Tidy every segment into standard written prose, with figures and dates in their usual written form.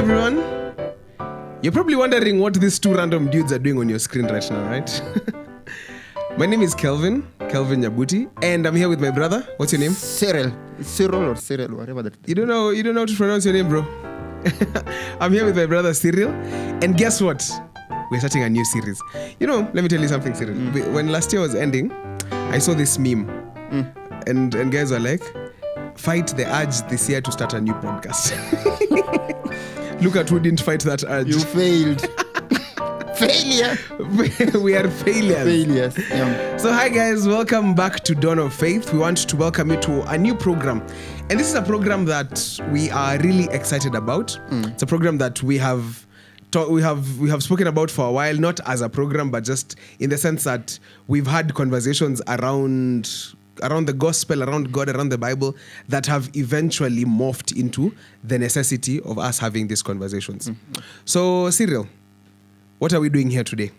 everyone. You're probably wondering what these two random dudes are doing on your screen right now, right? My name is Kelvin Nyabuti, and I'm here with my brother. What's your name? Cyril or Cyril, whatever that. You don't know how to pronounce your name, bro. I'm here with my brother Cyril, and guess what? We're starting a new series. Let me tell you something, Cyril. When last year was ending, I saw this meme, and guys were like, fight the urge this year to start a new podcast. Look at who didn't fight that urge. You failed. Failure. We are failures. Failures. Yeah. So hi guys, welcome back to Dawn of Faith. We want to welcome you to a new program. And this is a program that we are really excited about. It's a program that we have spoken about for a while, not as a program, but just in the sense that we've had conversations around the gospel, around God, around the Bible, that have eventually morphed into the necessity of us having these conversations. So, Cyril, what are we doing here today?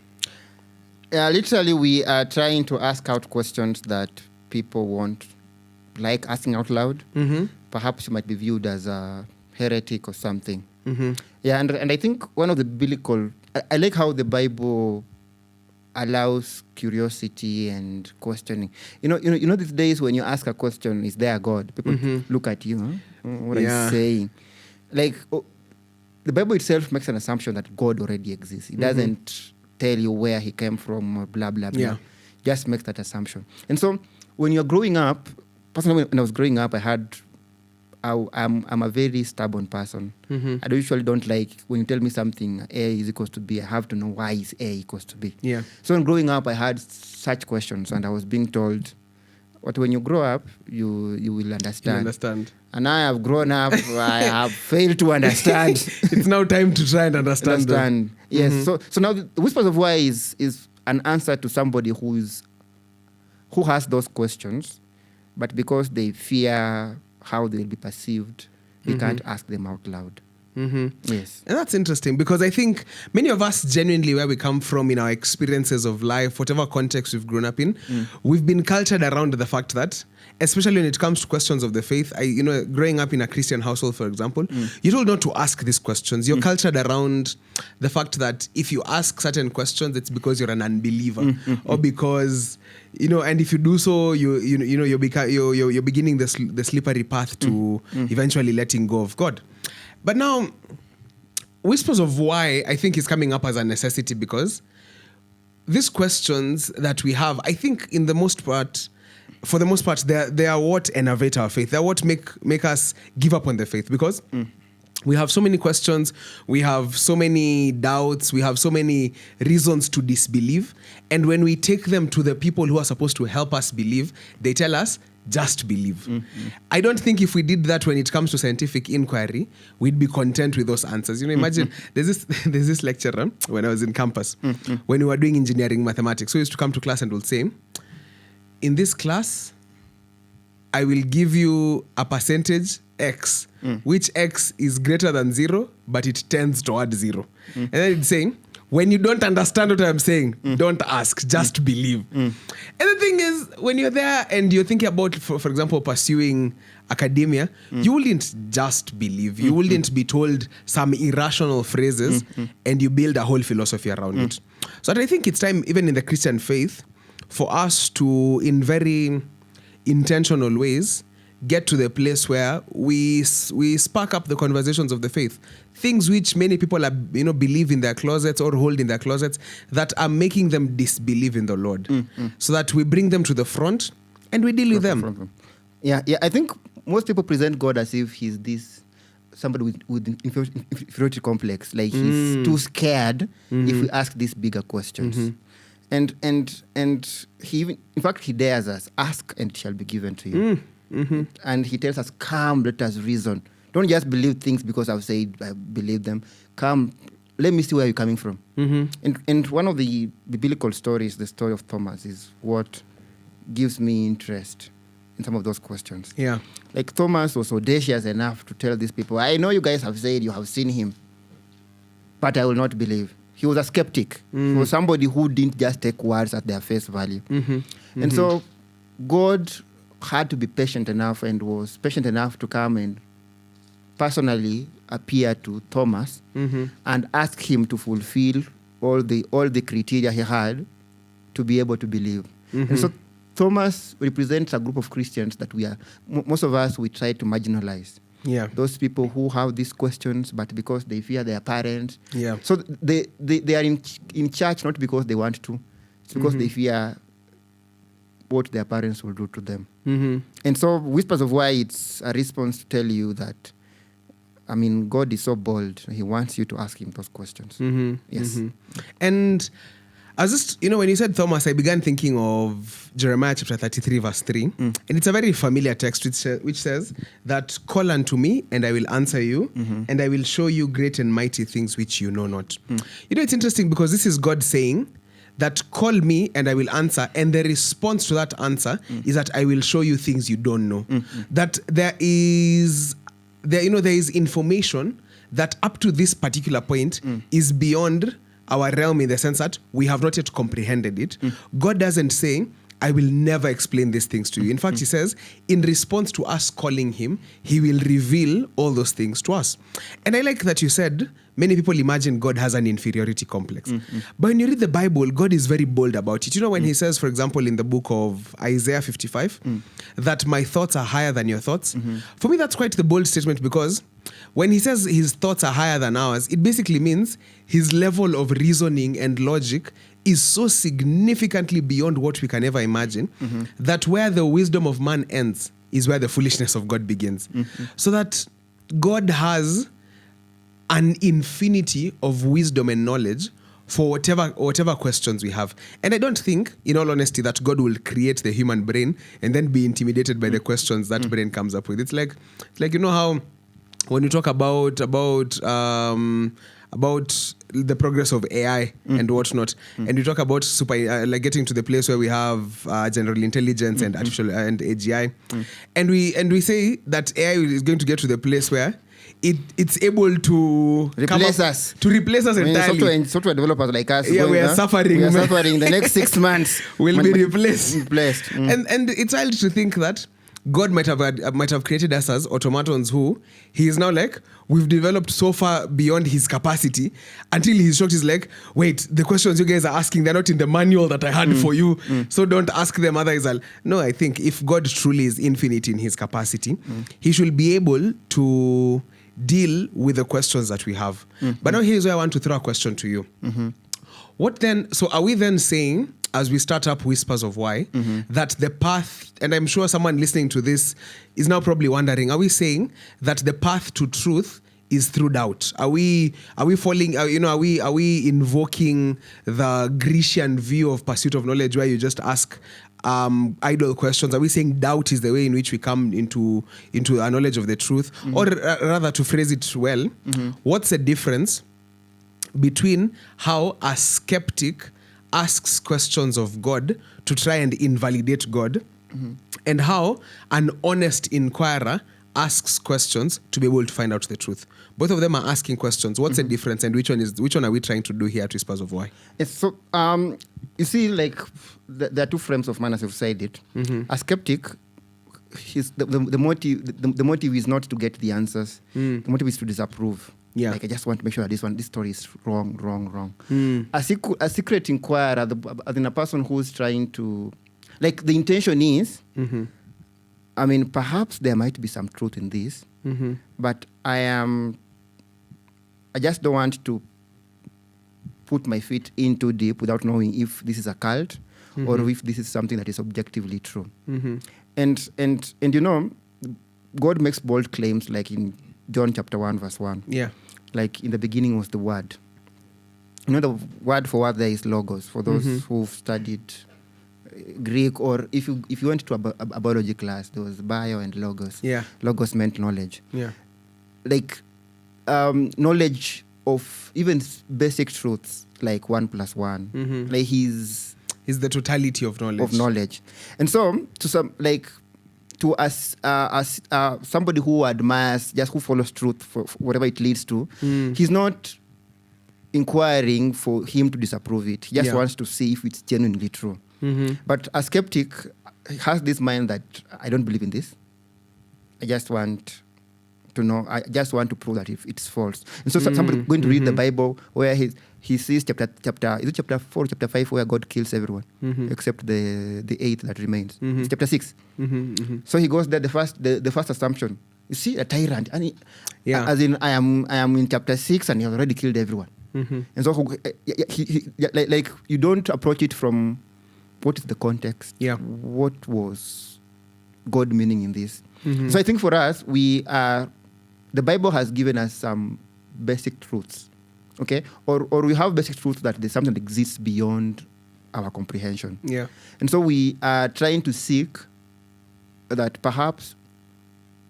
Literally, we are trying to ask out questions that people won't like asking out loud. Perhaps you might be viewed as a heretic or something. Yeah, and I think one of the biblical... I like how the Bible allows curiosity and questioning. You know these days when you ask a question, is there a God? People look at you, what are you saying? Like, the Bible itself makes an assumption that God already exists. It doesn't tell you where he came from or blah, blah, blah. Just makes that assumption. And so when you're growing up, personally when I was growing up, I'm a very stubborn person. I usually don't like when you tell me something A is equals to B, I have to know why is A equals to B. So when growing up, I had such questions and I was being told, "But when you grow up, you will understand." You understand. And I have grown up, I have failed to understand. It's now time to try and understand. Yes. So now the Whispers.Of.Why is an answer to somebody who has those questions, but because they fear how they'll be perceived, they can't ask them out loud. Yes. And that's interesting because I think many of us genuinely, where we come from in our experiences of life, whatever context we've grown up in, we've been cultured around the fact that, especially when it comes to questions of the faith, growing up in a Christian household, for example, you're told not to ask these questions. You're cultured around the fact that if you ask certain questions, it's because you're an unbeliever or because... and if you do so, you're beginning the slippery path to eventually letting go of God. But now, Whispers.Of.Why, I think, is coming up as a necessity because these questions that we have, I think, for the most part, they are what enervate our faith. They're what make us give up on the faith because we have so many questions, we have so many doubts, we have so many reasons to disbelieve. And when we take them to the people who are supposed to help us believe, they tell us, just believe. I don't think if we did that when it comes to scientific inquiry, we'd be content with those answers. Imagine there's this lecturer when I was in campus, when we were doing engineering mathematics. So he used to come to class and would say, in this class, I will give you a percentage X, which X is greater than 0, but it tends toward 0. And then it's saying, when you don't understand what I'm saying, don't ask, just believe. And the thing is, when you're there and you're thinking about, for example, pursuing academia, you wouldn't just believe. You wouldn't be told some irrational phrases and you build a whole philosophy around it. So I think it's time, even in the Christian faith, for us to, in very intentional ways, get to the place where we spark up the conversations of the faith. Things which many people are, believe in their closets or hold in their closets that are making them disbelieve in the Lord. So that we bring them to the front and we deal with them. Yeah. I think most people present God as if he's somebody with inferiority complex. Like he's too scared if we ask these bigger questions. And he even, in fact, he dares us, ask and it shall be given to you. And he tells us, come, let us reason. Don't just believe things because I've said I believe them. Come, let me see where you're coming from. And one of the biblical stories, the story of Thomas, is what gives me interest in some of those questions. Yeah. Like Thomas was audacious enough to tell these people, I know you guys have said you have seen him, but I will not believe. He was a skeptic. He was somebody who didn't just take words at their face value. And so God had to be patient enough and was patient enough to come and personally appear to Thomas and ask him to fulfill all the criteria he had to be able to believe. And so Thomas represents a group of Christians that most of us, we try to marginalize. Yeah. Those people who have these questions, but because they fear their parents. Yeah. So they are in church not because they want to. It's because they fear what their parents will do to them. And so Whispers of Why, it's a response to tell you that, I mean, God is so bold. He wants you to ask him those questions. Yes. And I was just, when you said Thomas, I began thinking of Jeremiah chapter 33, verse 3. And it's a very familiar text which says that, call unto me and I will answer you and I will show you great and mighty things which you know not. It's interesting because this is God saying that, call me and I will answer. And the response to that answer is that I will show you things you don't know. That there is information that up to this particular point is beyond our realm, in the sense that we have not yet comprehended it. God doesn't say, I will never explain these things to you. In fact, he says, in response to us calling him, he will reveal all those things to us. And I like that you said, many people imagine God has an inferiority complex. But when you read the Bible, God is very bold about it. When he says, for example, in the book of Isaiah 55, that my thoughts are higher than your thoughts. For me, that's quite the bold statement, because when he says his thoughts are higher than ours, it basically means his level of reasoning and logic is so significantly beyond what we can ever imagine, that where the wisdom of man ends is where the foolishness of God begins. So that God has an infinity of wisdom and knowledge for whatever questions we have. And I don't think, in all honesty, that God will create the human brain and then be intimidated by the questions that brain comes up with. It's like how when you talk about the progress of AI and whatnot, and you talk about getting to the place where we have general intelligence and artificial and AGI, and we say that AI is going to get to the place where it's able to replace us entirely. Software developers like us, we are suffering. We are suffering. The next 6 months will be replaced. And it's wild to think that God might have created us as automatons who he is now like, we've developed so far beyond his capacity, until he's shocked. He's like, wait, the questions you guys are asking, they're not in the manual that I had for you. So don't ask them. Otherwise, no, I think if God truly is infinite in his capacity, he should be able to deal with the questions that we have. But now here's where I want to throw a question to you. What then? So are we then saying, as we start up Whispers of Why, that the path, and I'm sure someone listening to this is now probably wondering, are we saying that the path to truth is through doubt? Are we falling, are we invoking the Grecian view of pursuit of knowledge, where you just ask idle questions? Are we saying doubt is the way in which we come into a knowledge of the truth? Or rather, to phrase it well, what's the difference between how a skeptic asks questions of God to try and invalidate God, and how an honest inquirer asks questions to be able to find out the truth? Both of them are asking questions. What's the difference, and which one are we trying to do here at Whispers of Why? Yes, so you see, like, there are two frames of mind, as you've said it. A skeptic, the motive is not to get the answers. The motive is to disapprove. Yeah. Like, I just want to make sure that this story is wrong. A secret inquirer, a person who's trying to, like, the intention is, I mean, perhaps there might be some truth in this, but I just don't want to put my feet in too deep without knowing if this is a cult or if this is something that is objectively true. And God makes bold claims, like in John chapter 1, verse 1. Yeah. Like, in the beginning was the Word. The word for word there is logos, for those who've studied Greek, or if you went to a biology class, there was bio and logos. Yeah. Logos meant knowledge. Yeah. Like, knowledge of even basic truths, like 1 + 1. Like, he's the totality of knowledge. And so, to us, somebody who admires, just who follows truth for whatever it leads to, he's not inquiring for him to disapprove it. He just wants to see if it's genuinely true. But a skeptic has this mind that, I don't believe in this. I just want to know. I just want to prove that if it's false. And so somebody going to read the Bible where he sees chapter is it chapter 4, chapter 5 where God kills everyone except the 8 that remains. It's chapter 6. So he goes there. The first assumption. You see a tyrant, and as in I am in chapter 6 and he has already killed everyone. And so like you don't approach it from what is the context. What was God meaning in this? So I think for us, the Bible has given us some basic truths, okay? Or we have basic truths that there's something that exists beyond our comprehension. And so we are trying to seek that perhaps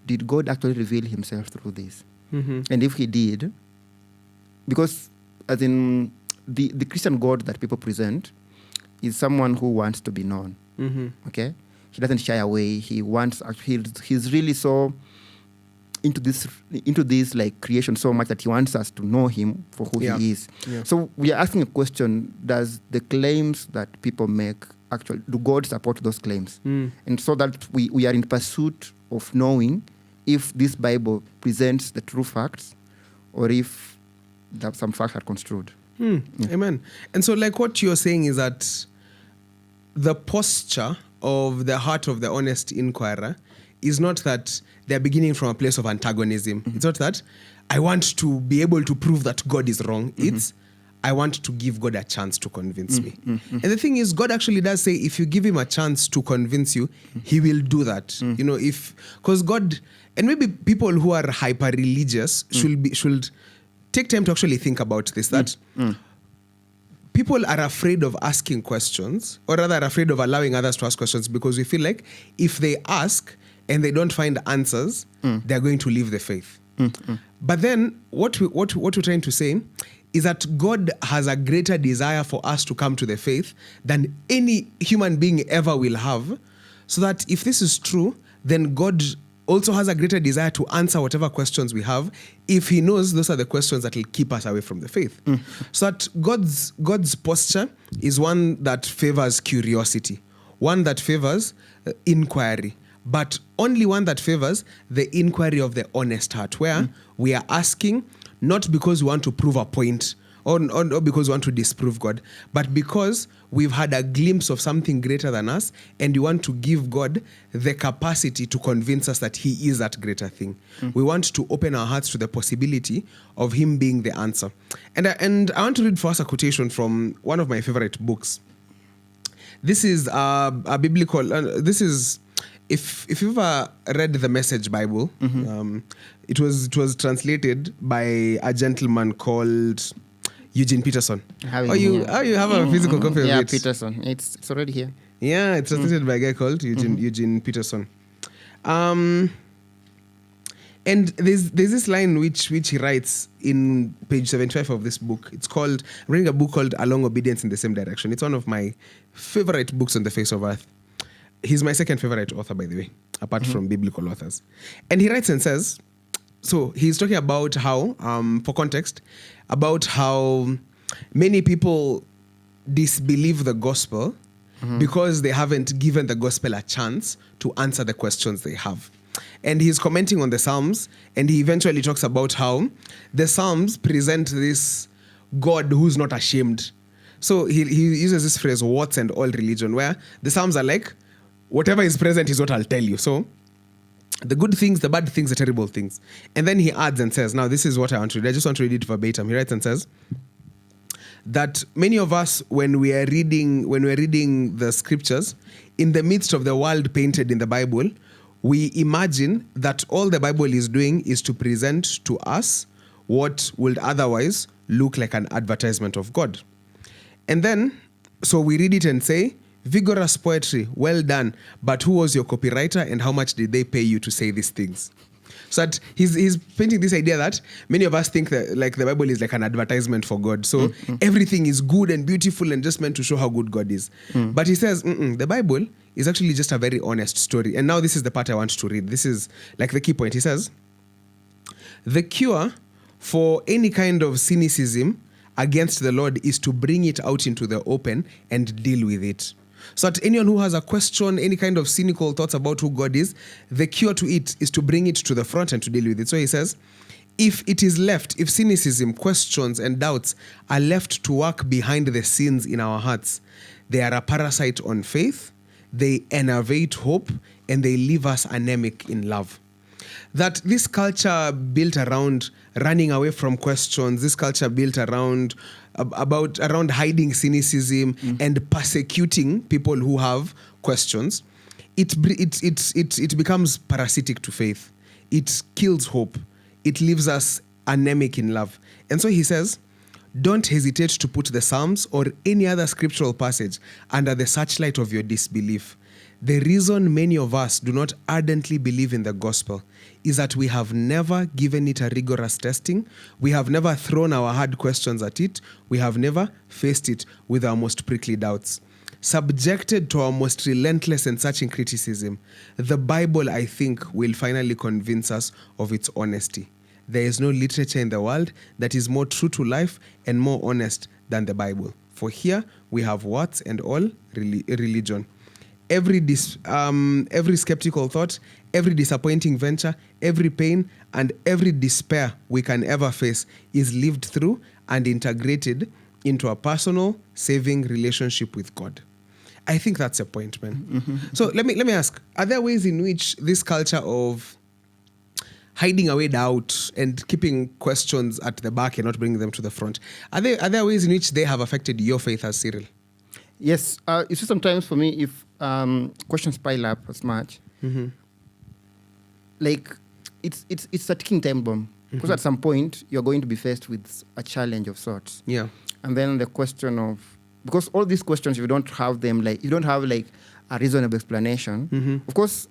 did God actually reveal himself through this? And if he did, because as in the Christian God that people present is someone who wants to be known, okay? He doesn't shy away. He wants. He's really so into this like creation so much that he wants us to know him for who he is. So we are asking a question: does the claims that people make actually do God support those claims? And so that we are in pursuit of knowing if this Bible presents the true facts, or if some facts are construed. Amen. And so, like what you're saying is that the posture of the heart of the honest inquirer is not that they're beginning from a place of antagonism. It's not that I want to be able to prove that God is wrong. It's I want to give God a chance to convince me. And the thing is, God actually does say if you give him a chance to convince you, he will do that. You know, because God, and maybe people who are hyper-religious should take time to actually think about this, that people are afraid of asking questions, or rather are afraid of allowing others to ask questions, because we feel like if they ask and they don't find answers, they're going to leave the faith. But then what we're trying to say is that God has a greater desire for us to come to the faith than any human being ever will have, so that if this is true, then God also has a greater desire to answer whatever questions we have, if he knows those are the questions that will keep us away from the faith. So that God's posture is one that favors curiosity, one that favors inquiry, but only one that favors the inquiry of the honest heart, where we are asking not because we want to prove a point, or because we want to disprove God, but because we've had a glimpse of something greater than us, and we want to give God the capacity to convince us that he is that greater thing. We want to open our hearts to the possibility of him being the answer. And I want to read for us a quotation from one of my favorite books. This is a biblical, this is, if you've ever read the Message Bible, it was translated by a gentleman called Eugene Peterson. You have a physical copy of it? Yeah, Peterson. It's already here. Yeah, it's translated by a guy called Eugene Peterson. And there's this line which he writes in page 75 of this book. It's called, I'm reading a book called A Long Obedience in the Same Direction. It's one of my favorite books on the face of earth. He's my second favorite author, by the way, apart from biblical authors. And he writes and says, so he's talking about how, for context, about how many people disbelieve the gospel because they haven't given the gospel a chance to answer the questions they have. And he's commenting on the Psalms, and he eventually talks about how the Psalms present this God who's not ashamed. So he uses this phrase, warts and all religion, where the Psalms are like, whatever is present is what I'll tell you. So the good things, the bad things, the terrible things. And then he adds and says, now this is what I want to read. I just want to read it verbatim. He writes and says that many of us, when we're reading the scriptures, in the midst of the world painted in the Bible, we imagine that all the Bible is doing is to present to us what would otherwise look like an advertisement of God. And then, so we read it and say, vigorous poetry, well done, but who was your copywriter and how much did they pay you to say these things? So that he's painting this idea that many of us think that like the Bible is like an advertisement for God. So everything is good and beautiful and just meant to show how good God is. But he says, the Bible is actually just a very honest story. And now this is the part I want to read. This is like the key point. He says, the cure for any kind of cynicism against the Lord is to bring it out into the open and deal with it. So that anyone who has a question, any kind of cynical thoughts about who God is, the cure to it is to bring it to the front and to deal with it. So he says, if it is left, if cynicism, questions, and doubts are left to work behind the scenes in our hearts, they are a parasite on faith, they enervate hope, and they leave us anemic in love. That this culture built around running away from questions, this culture built around hiding cynicism and persecuting people who have questions, it becomes parasitic to faith. It kills hope. It leaves us anemic in love. And so he says, don't hesitate to put the Psalms or any other scriptural passage under the searchlight of your disbelief. The reason many of us do not ardently believe in the gospel is that we have never given it a rigorous testing. We have never thrown our hard questions at it. We have never faced it with our most prickly doubts. Subjected to our most relentless and searching criticism, the Bible, I think, will finally convince us of its honesty. There is no literature in the world that is more true to life and more honest than the Bible. For here we have warts and all religion. Every skeptical thought, every disappointing venture, every pain, and every despair we can ever face is lived through and integrated into a personal, saving relationship with God. I think that's a point, man. Mm-hmm. So let me ask, are there ways in which this culture of hiding away doubt and keeping questions at the back and not bringing them to the front, are there ways in which they have affected your faith as Cyril? Yes. You see, sometimes for me, if questions pile up as much, like it's a ticking time bomb. Because at some point, you're going to be faced with a challenge of sorts. Yeah. And then the question of, because all these questions, if you don't have them, like, you don't have like a reasonable explanation. Of course,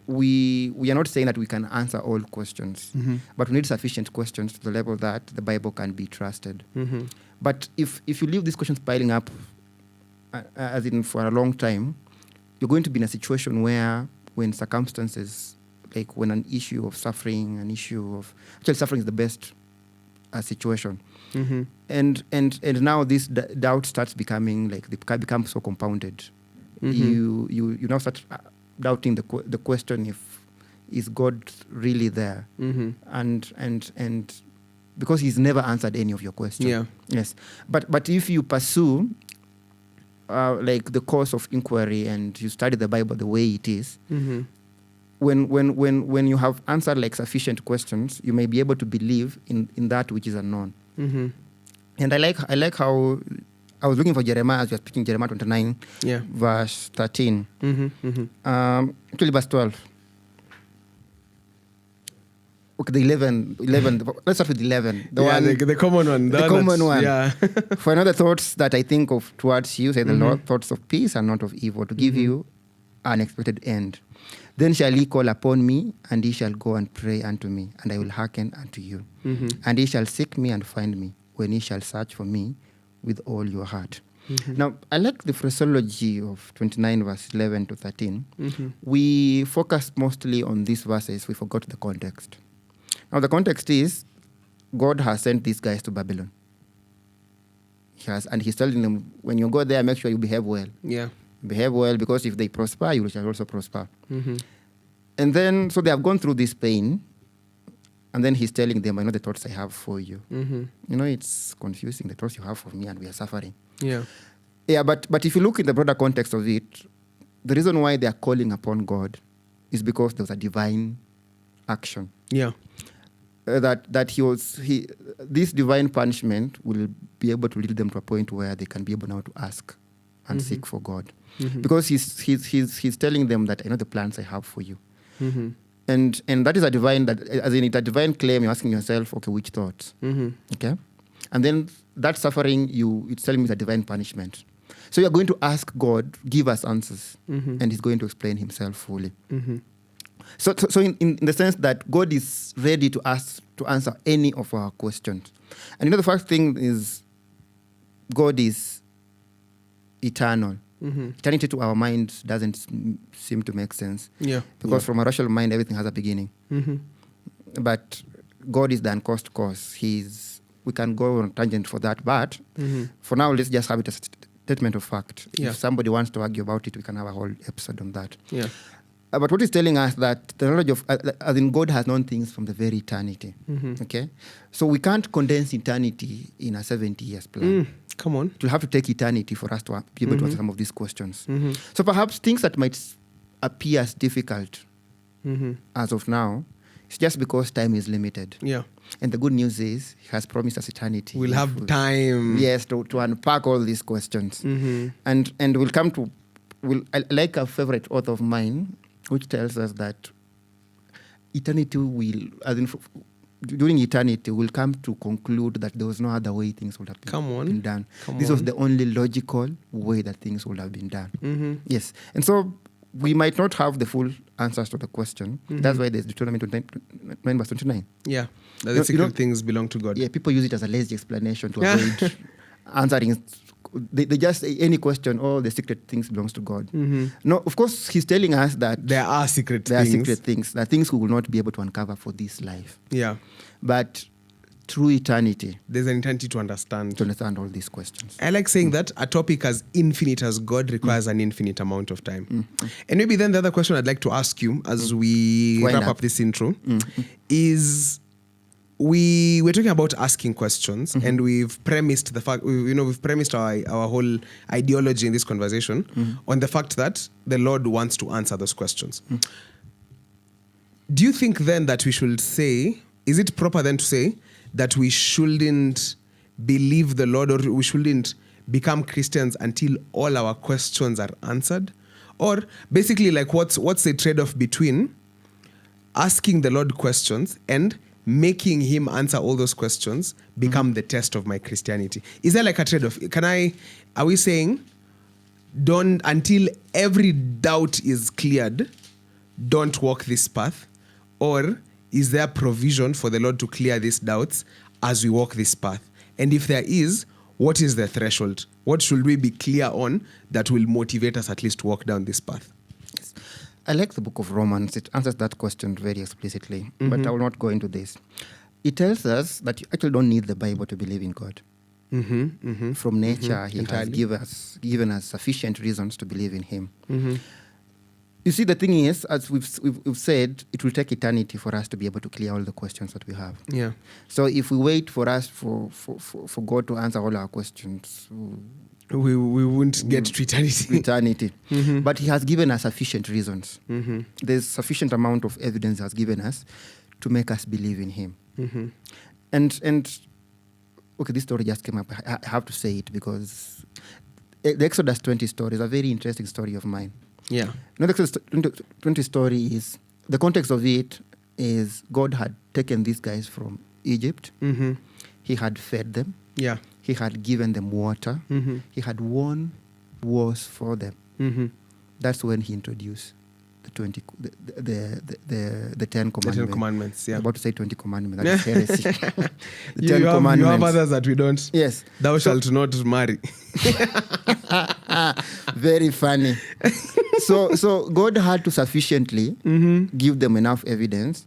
we are not saying that we can answer all questions, but we need sufficient questions to the level that the Bible can be trusted. But if you leave these questions piling up, as in for a long time, you're going to be in a situation where when circumstances, like when an issue of suffering, actually suffering is the best situation. And now this doubt starts becoming like, they become so compounded. You now start doubting the question is God really there? And because he's never answered any of your questions. Yeah. Yes. But if you pursue like the course of inquiry and you study the Bible the way it is, when you have answered like sufficient questions, you may be able to believe in that which is unknown. And I like how I was looking for Jeremiah as you were speaking, Jeremiah 29, verse 13. Actually, verse 12. Okay, the 11. Let's start with 11. The common one. The common one. Yeah. For another thoughts that I think of towards you, say the Lord, thoughts of peace and not of evil, to give you an expected end. Then shall he call upon me, and he shall go and pray unto me, and I will hearken unto you. And he shall seek me and find me, when he shall search for me with all your heart. Now, I like the phraseology of 29 verse 11 to 13. We focused mostly on these verses. We forgot the context. Now, the context is God has sent these guys to Babylon. And he's telling them, when you go there, make sure you behave well. Yeah. Behave well, because if they prosper, you shall also prosper. And then, so they have gone through this pain. And then he's telling them, I know the thoughts I have for you. You know, it's confusing, the thoughts you have for me, and we are suffering. Yeah. Yeah, but if you look in the broader context of it, the reason why they are calling upon God is because there was a divine action. Yeah. This divine punishment will be able to lead them to a point where they can be able now to ask and seek for God. Because he's telling them that I know the plans I have for you. And that is a divine, as in it's a divine claim. You're asking yourself, okay, which thoughts? Okay? And then that suffering, it's telling me it's a divine punishment. So you're going to ask God, give us answers. And he's going to explain himself fully. So in the sense that God is ready to answer any of our questions. And you know, the first thing is God is eternal. Eternity to our mind doesn't seem to make sense. Yeah. Because from a rational mind, everything has a beginning. But God is the uncaused cause. We can go on a tangent for that. But for now, let's just have it as statement of fact. Yeah. If somebody wants to argue about it, we can have a whole episode on that. Yeah. But what is telling us that the knowledge of, as in God has known things from the very eternity. Okay? So we can't condense eternity in a 70 years plan. Come on. It will have to take eternity for us to be able to answer some of these questions. So perhaps things that might appear as difficult as of now, it's just because time is limited. Yeah. And the good news is He has promised us eternity. We'll have time. Yes, to unpack all these questions. And we'll come to, I like a favorite author of mine, which tells us that eternity will, during eternity, we'll come to conclude that there was no other way things would have been done. This was the only logical way that things would have been done. Yes. And so we might not have the full answers to the question. That's why there's Deuteronomy 9 verse 29. Yeah. That the secret things belong to God. Yeah, people use it as a lazy explanation to avoid answering. They just say any question, the secret things belongs to God. No, of course, He's telling us that there are secret things. There are things we will not be able to uncover for this life. Yeah. But through eternity, there's an eternity to understand all these questions. I like saying that a topic as infinite as God requires an infinite amount of time. And maybe then the other question I'd like to ask you as we wrap up this intro is, we're talking about asking questions, and we've premised the fact, we've premised our whole ideology in this conversation on the fact that the Lord wants to answer those questions. Do you think then that we should say, is it proper then to say that we shouldn't believe the Lord, or we shouldn't become Christians until all our questions are answered? Or basically, like, what's the trade-off between asking the Lord questions and making Him answer all those questions become the test of my Christianity? Is there like a trade-off? Are we saying, don't, until every doubt is cleared, don't walk this path? Or is there provision for the Lord to clear these doubts as we walk this path? And if there is, what is the threshold? What should we be clear on that will motivate us at least to walk down this path? I like the book of Romans. It answers that question very explicitly, but I will not go into this. It tells us that you actually don't need the Bible to believe in God. From nature, He has given us sufficient reasons to believe in Him. You see, the thing is, as we've said, it will take eternity for us to be able to clear all the questions that we have. Yeah. So if we wait for us for God to answer all our questions, we won't get to eternity. But He has given us sufficient reasons. There's sufficient amount of evidence He has given us to make us believe in Him. And okay, this story just came up. I have to say it because the Exodus 20 story is a very interesting story of mine. Yeah. The Exodus 20 story is, the context of it is God had taken these guys from Egypt. He had fed them. Yeah. He had given them water. He had won wars for them. That's when He introduced the 10 Commandments. The 10 Commandments, yeah. I'm about to say 20 Commandments. That is heresy. The 10 Commandments. You have others that we don't. Yes. Thou shalt not marry. Very funny. So God had to sufficiently give them enough evidence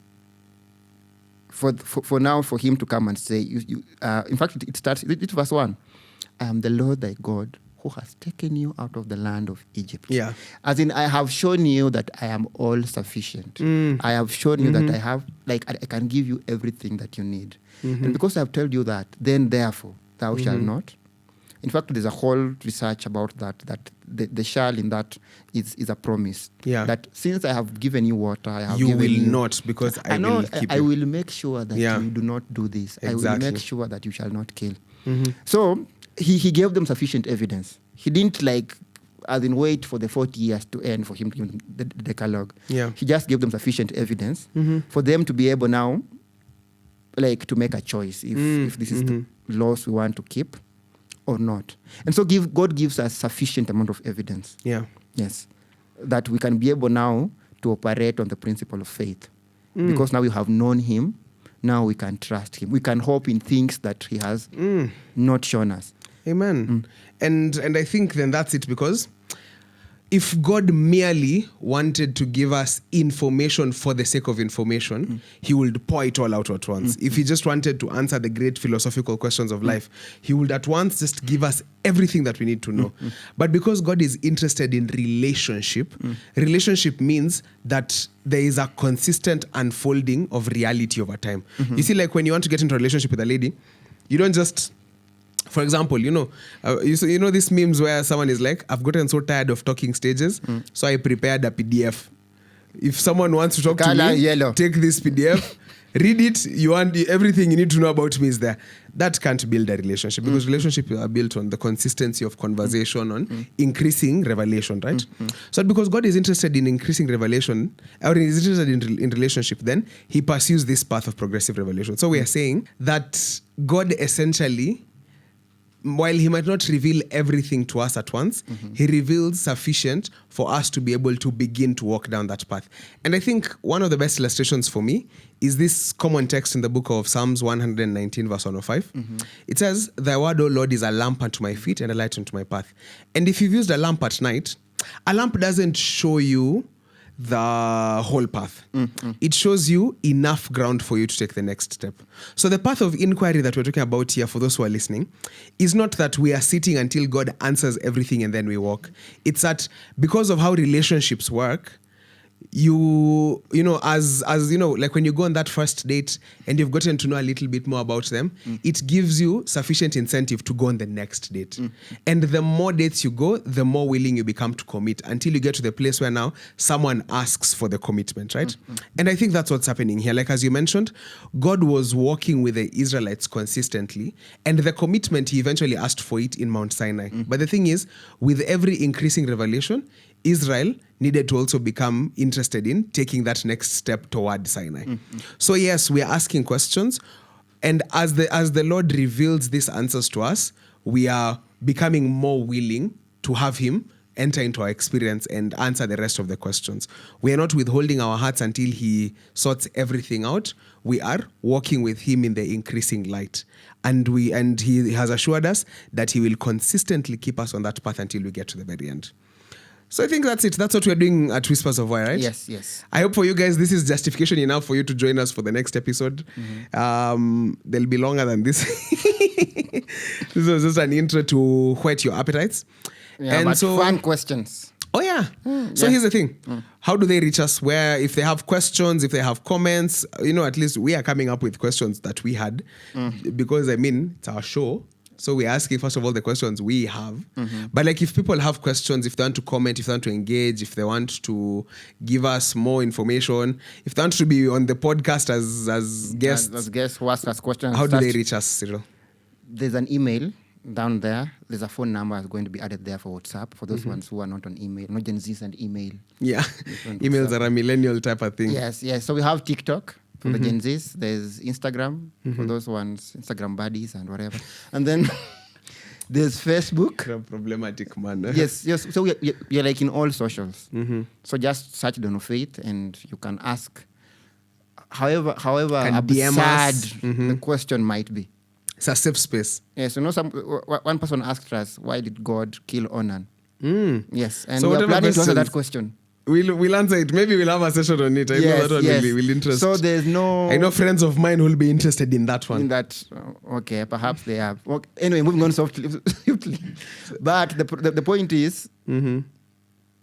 for now for Him to come and say, in fact, it starts, it's verse 1. I am the Lord thy God who has taken you out of the land of Egypt. Yeah. As in, I have shown you that I am all sufficient. I have shown you that I have, I can give you everything that you need. And because I have told you that, then therefore, thou shalt not. In fact, there's a whole research about that the shall in that is a promise. Yeah. That since I have given you water, I have you given you... will not, because I will keep you. I will make sure that you do not do this. Exactly. I will make sure that you shall not kill. So he gave them sufficient evidence. He didn't wait for the 40 years to end for Him to give them the Decalogue. Yeah. He just gave them sufficient evidence for them to be able now to make a choice if this is the laws we want to keep or not. And so God gives us sufficient amount of evidence. Yeah. Yes. That we can be able now to operate on the principle of faith. Because now we have known Him, now we can trust Him. We can hope in things that He has not shown us. Amen. And I think then that's it, because if God merely wanted to give us information for the sake of information, he would pour it all out at once. If he just wanted to answer the great philosophical questions of life, he would at once just give us everything that we need to know. But because God is interested in relationship, relationship means that there is a consistent unfolding of reality over time. You see, like when you want to get into a relationship with a lady, you don't just... For example, you know these memes where someone is like, I've gotten so tired of talking stages, so I prepared a PDF. If someone wants to talk to me, yellow. take this PDF, read it. You want everything you need to know about me is there. That can't build a relationship because relationships are built on the consistency of conversation, on increasing revelation, right? So because God is interested in increasing revelation, or is interested in relationship, then he pursues this path of progressive revelation. So we are saying that God essentially, while he might not reveal everything to us at once, he reveals sufficient for us to be able to begin to walk down that path. And I think one of the best illustrations for me is this common text in the book of Psalms 119 verse 105. It says, thy word, O Lord, is a lamp unto my feet and a light unto my path. And if you've used a lamp at night, a lamp doesn't show you the whole path. It shows you enough ground for you to take the next step. So the path of inquiry that we're talking about here, for those who are listening, is not that we are sitting until God answers everything and then we walk. It's that because of how relationships work, you know, as you know, like when you go on that first date and you've gotten to know a little bit more about them, it gives you sufficient incentive to go on the next date. And the more dates you go, the more willing you become to commit until you get to the place where now someone asks for the commitment, right? And I think that's what's happening here. Like as you mentioned, God was walking with the Israelites consistently, and the commitment, he eventually asked for it in Mount Sinai. But the thing is, with every increasing revelation, Israel needed to also become interested in taking that next step toward Sinai. So yes, we are asking questions, and as the Lord reveals these answers to us, we are becoming more willing to have him enter into our experience and answer the rest of the questions. We are not withholding our hearts until he sorts everything out. We are walking with him in the increasing light. And he has assured us that he will consistently keep us on that path until we get to the very end. So I think that's it. That's what we're doing at Whispers.Of.Why, right? Yes. I hope for you guys, this is justification enough for you to join us for the next episode. They'll be longer than this. This was just an intro to whet your appetites. Yeah, but fun questions. Oh, yeah. So here's the thing. How do they reach us? Where, if they have questions, if they have comments, at least we are coming up with questions that we had. Because, it's our show. So we're asking, first of all, the questions we have. But like if people have questions, if they want to comment, if they want to engage, if they want to give us more information, if they want to be on the podcast as guests. As guests who ask us questions. How do they reach us, Cyril? There's an email down there. There's a phone number that's going to be added there for WhatsApp for those ones who are not on email. Not Gen Zs and email. Yeah. Emails are a millennial type of thing. Yes. So we have TikTok. For the Gen Zs, there's Instagram for those ones, Instagram buddies and whatever. And then there's Facebook. You're a problematic man. Yes. So you're like in all socials. So just search Don Faith and you can ask however absurd the question might be. It's a safe space. Yes. One person asked us, why did God kill Onan? Yes. And so we're planning to answer that question. We'll answer it. Maybe we'll have a session on it. I know that one will interest. So there's no... I know friends of mine who will be interested in that one. Okay, perhaps they have. Okay. Anyway, moving on softly. But the point is,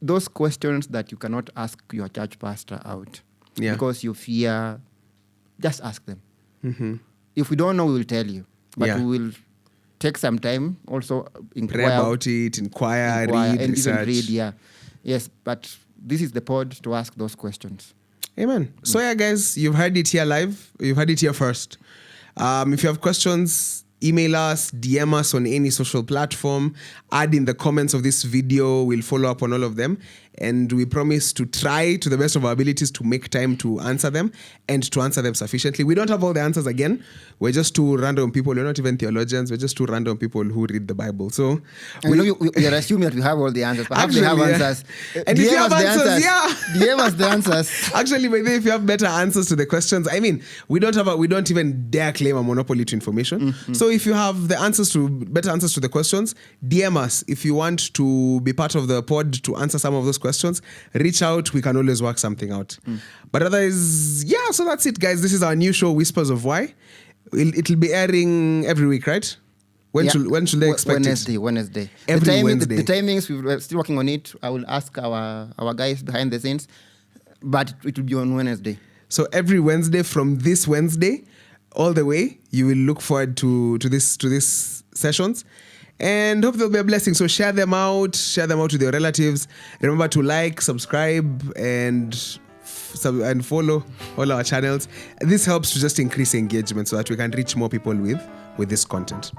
those questions that you cannot ask your church pastor out because you fear, just ask them. If we don't know, we will tell you. But we will take some time, also pray about it, inquire, read, and research. Even read, Yes, but this is the pod to ask those questions. Amen. So guys, you've heard it here live. You've heard it here first. If you have questions, email us, DM us on any social platform, add in the comments of this video. We'll follow up on all of them. and we promise to try to the best of our abilities to make time to answer them and to answer them sufficiently. We don't have all the answers again. We're just two random people. We're not even theologians. We're just two random people who read the Bible. So we are assuming that we have all the answers. Perhaps we have answers. And if you have answers, DM us the answers. Actually, by the way, if you have better answers to the questions, I mean, we don't even dare claim a monopoly to information. So if you have the better answers to the questions, DM us. If you want to be part of the pod to answer some of those questions, reach out. We can always work something out. But otherwise, so that's it, guys. This is our new show, Whispers.Of.Why. It'll be airing every week, right? When should they expect it? Wednesday. Every Wednesday. The timings, we're still working on it. I will ask our guys behind the scenes, but it will be on Wednesday. So every Wednesday from this Wednesday all the way, you will look forward to these sessions. And hope they'll be a blessing. So share them out with your relatives. Remember to like, subscribe, and follow all our channels. This helps to just increase engagement so that we can reach more people with this content.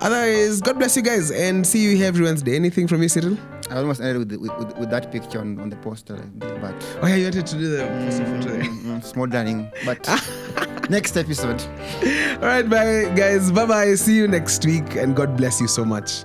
Otherwise, God bless you guys and see you here every Wednesday. Anything from you, Cyril? I almost ended with that picture on the poster, but you wanted to do the poster photo there. Small darling, but next episode. All right, bye guys. Bye bye. See you next week, and God bless you so much.